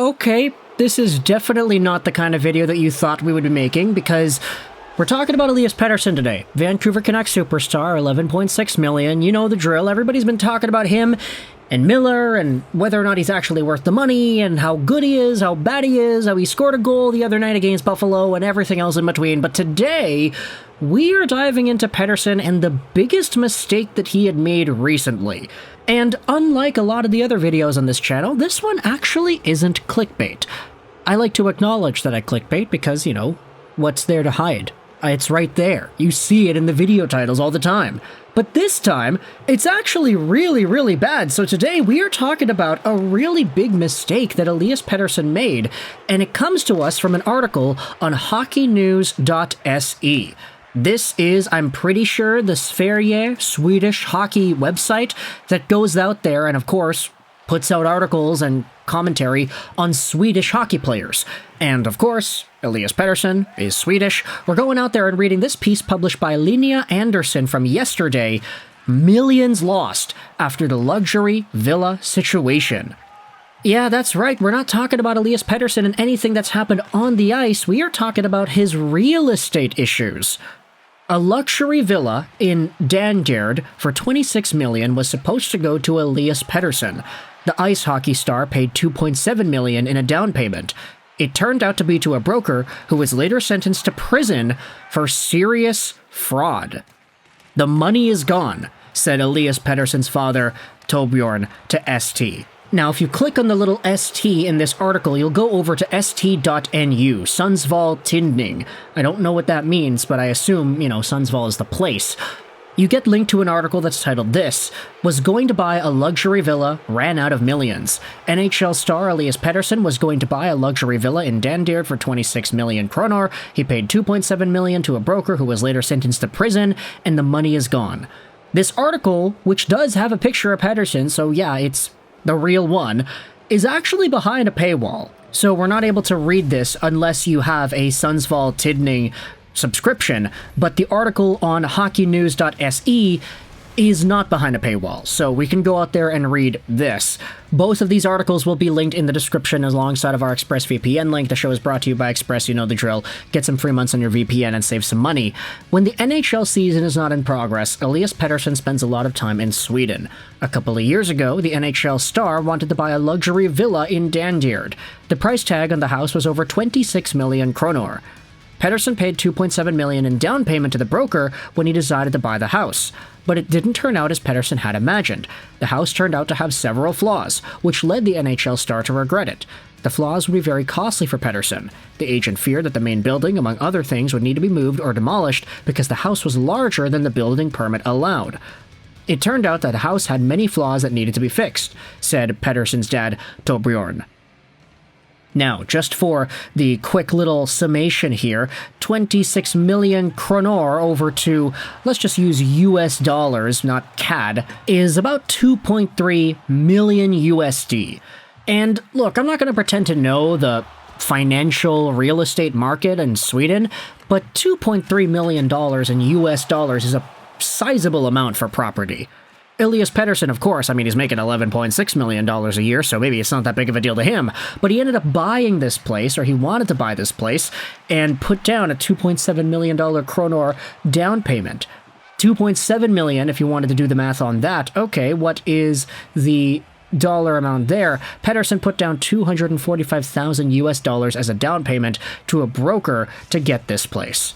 okay, this is definitely not the kind of video that you thought we would be making, because we're talking about Elias Pettersson today. Vancouver Canucks superstar, $11.6 million. You know the drill. Everybody's been talking about him and Miller and whether or not he's actually worth the money and how good he is, how bad he is, how he scored a goal the other night against Buffalo and everything else in between. But today, we are diving into Pettersson and the biggest mistake that he had made recently. And unlike a lot of the other videos on this channel, this one actually isn't clickbait. I like to acknowledge that I clickbait because, you know, what's there to hide? It's right there. You see it in the video titles all the time. But this time, it's actually really bad. So today we are talking about a really big mistake that Elias Pettersson made, and it comes to us from an article on hockeynews.se. This is, I'm pretty sure, the Sverige Swedish hockey website that goes out there and, of course, puts out articles and commentary on Swedish hockey players. And, of course, Elias Pettersson is Swedish. We're going out there and reading this piece published by Linnea Anderson from yesterday, Millions Lost After the Luxury Villa Situation. Yeah, that's right. We're not talking about Elias Pettersson and anything that's happened on the ice. We are talking about his real estate issues. A luxury villa in Danderd for $26 million was supposed to go to Elias Pettersson. The ice hockey star paid $2.7 million in a down payment. It turned out to be to a broker who was later sentenced to prison for serious fraud. The money is gone, said Elias Pettersson's father, Torbjorn, to ST. Now, if you click on the little ST in this article, you'll go over to st.nu, Sundsvall Tidning. I don't know what that means, but I assume, you know, Sundsvall is the place. You get linked to an article that's titled this, was going to buy a luxury villa, ran out of millions. NHL star Elias Pettersson was going to buy a luxury villa in Danderd for 26 million Kronor. He paid 2.7 million to a broker who was later sentenced to prison, and the money is gone. This article, which does have a picture of Pettersson, so yeah, it's the real one, is actually behind a paywall. So we're not able to read this unless you have a Sundsvall Tidning subscription, but the article on hockeynews.se is not behind a paywall, so we can go out there and read this. Both of these articles will be linked in the description alongside of our ExpressVPN link. The show is brought to you by Express, you know the drill. Get some free months on your VPN and save some money. When the NHL season is not in progress, Elias Pettersson spends a lot of time in Sweden. A couple of years ago, the NHL star wanted to buy a luxury villa in Danderd. The price tag on the house was over 26 million Kronor. Pettersson paid $2.7 million in down payment to the broker when he decided to buy the house. But it didn't turn out as Pettersson had imagined. The house turned out to have several flaws, which led the NHL star to regret it. The flaws would be very costly for Pettersson. The agent feared that the main building, among other things, would need to be moved or demolished because the house was larger than the building permit allowed. It turned out that the house had many flaws that needed to be fixed, said Pettersson's dad, Torbjorn. Now, just for the quick little summation here, 26 million Kronor over to, let's just use US dollars, not CAD, is about 2.3 million USD. And look, I'm not going to pretend to know the financial real estate market in Sweden, but $2.3 million in US dollars is a sizable amount for property. Elias Pettersson, of course, I mean, he's making $11.6 million a year, so maybe it's not that big of a deal to him, but he ended up buying this place, or he wanted to buy this place, and put down a $2.7 million Kronor down payment. $2.7 million, if you wanted to do the math on that. Okay, what is the dollar amount there? Pettersson put down 245,000 US dollars as a down payment to a broker to get this place.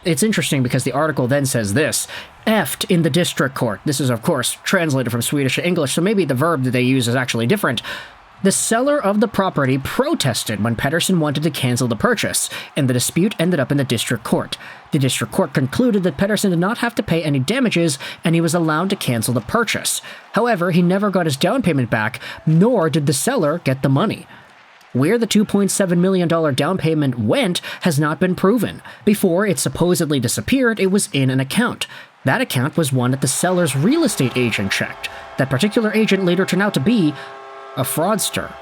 It's interesting because the article then says this, effed in the district court. This is, of course, translated from Swedish to English, so maybe the verb that they use is actually different. The seller of the property protested when Pettersson wanted to cancel the purchase, and the dispute ended up in the district court. The district court concluded that Pettersson did not have to pay any damages, and he was allowed to cancel the purchase. However, he never got his down payment back, nor did the seller get the money. Where the $2.7 million down payment went has not been proven. Before it supposedly disappeared, it was in an account. That account was one that the seller's real estate agent checked. That particular agent later turned out to be a fraudster.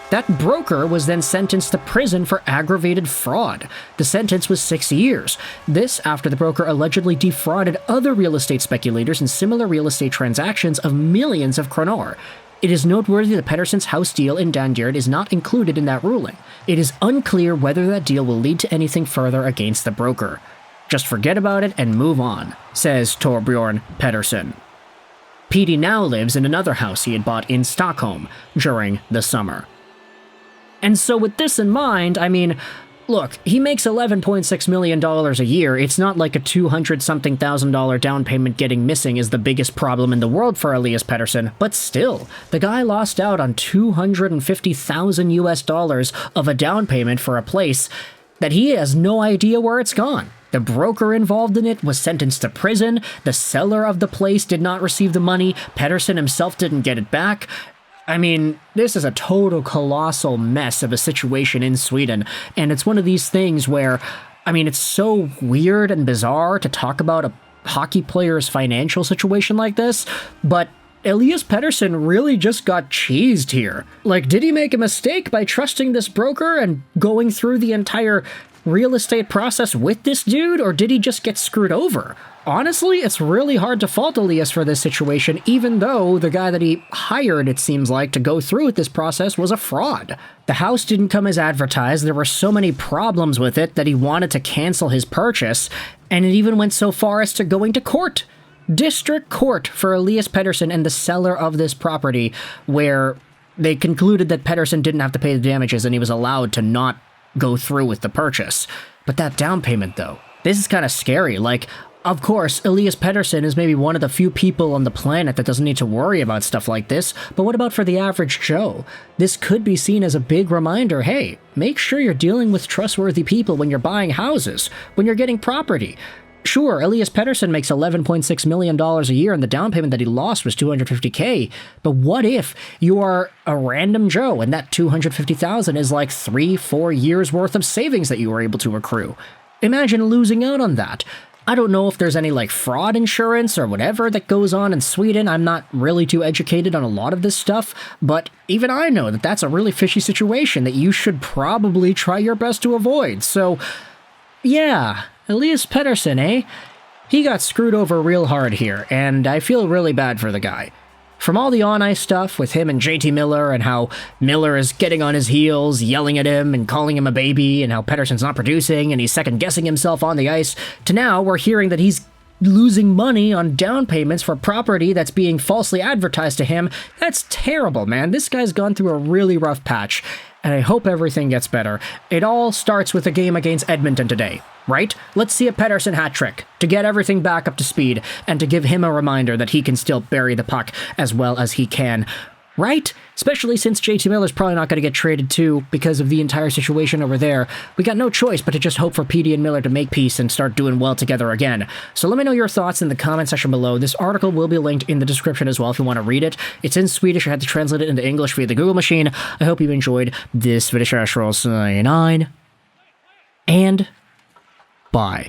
That broker was then sentenced to prison for aggravated fraud. The sentence was 6 years. This after the broker allegedly defrauded other real estate speculators in similar real estate transactions of millions of Kronor. It is noteworthy that Pettersson's house deal in Danderyd is not included in that ruling. It is unclear whether that deal will lead to anything further against the broker. Just forget about it and move on, says Torbjorn Pettersson. Petey now lives in another house he had bought in Stockholm during the summer. And so with this in mind, I mean, look, he makes $11.6 million a year. It's not like a $200-something thousand down payment getting missing is the biggest problem in the world for Elias Pettersson, but still, the guy lost out on $250,000 of a down payment for a place that he has no idea where it's gone. The broker involved in it was sentenced to prison, the seller of the place did not receive the money, Pettersson himself didn't get it back. I mean, this is a total colossal mess of a situation in Sweden, and it's one of these things where, I mean, it's so weird and bizarre to talk about a hockey player's financial situation like this, but Elias Pettersson really just got cheesed here. Like, did he make a mistake by trusting this broker and going through the entire real estate process with this dude, or did he just get screwed over? Honestly, it's really hard to fault Elias for this situation, even though the guy that he hired, it seems like, to go through with this process was a fraud. The house didn't come as advertised, there were so many problems with it that he wanted to cancel his purchase, and it even went so far as to going to court. District court for Elias Pettersson and the seller of this property, where they concluded that Pettersson didn't have to pay the damages and he was allowed to not go through with the purchase. But that down payment, though, this is kind of scary. Like, of course, Elias Pettersson is maybe one of the few people on the planet that doesn't need to worry about stuff like this, but what about for the average Joe? This could be seen as a big reminder, hey, make sure you're dealing with trustworthy people when you're buying houses, when you're getting property. Sure, Elias Pettersson makes $11.6 million a year, and the down payment that he lost was $250K. But what if you are a random Joe, and that $250,000 is like 3-4 years worth of savings that you were able to accrue? Imagine losing out on that. I don't know if there's any like fraud insurance or whatever that goes on in Sweden. I'm not really too educated on a lot of this stuff, but even I know that that's a really fishy situation that you should probably try your best to avoid. So, yeah. Elias Pettersson, eh? He got screwed over real hard here, and I feel really bad for the guy. From all the on-ice stuff with him and JT Miller, and how Miller is getting on his heels, yelling at him and calling him a baby, and how Pettersson's not producing and he's second-guessing himself on the ice, to now we're hearing that he's losing money on down payments for property that's being falsely advertised to him. That's terrible, man. This guy's gone through a really rough patch, and I hope everything gets better. It all starts with a game against Edmonton today, right? Let's see a Pettersson hat trick to get everything back up to speed and to give him a reminder that he can still bury the puck as well as he can, right? Especially since JT Miller's probably not going to get traded too because of the entire situation over there. We got no choice but to just hope for Petey and Miller to make peace and start doing well together again. So let me know your thoughts in the comment section below. This article will be linked in the description as well if you want to read it. It's in Swedish. I had to translate it into English via the Google machine. I hope you enjoyed this Swedish Astral 9 and bye.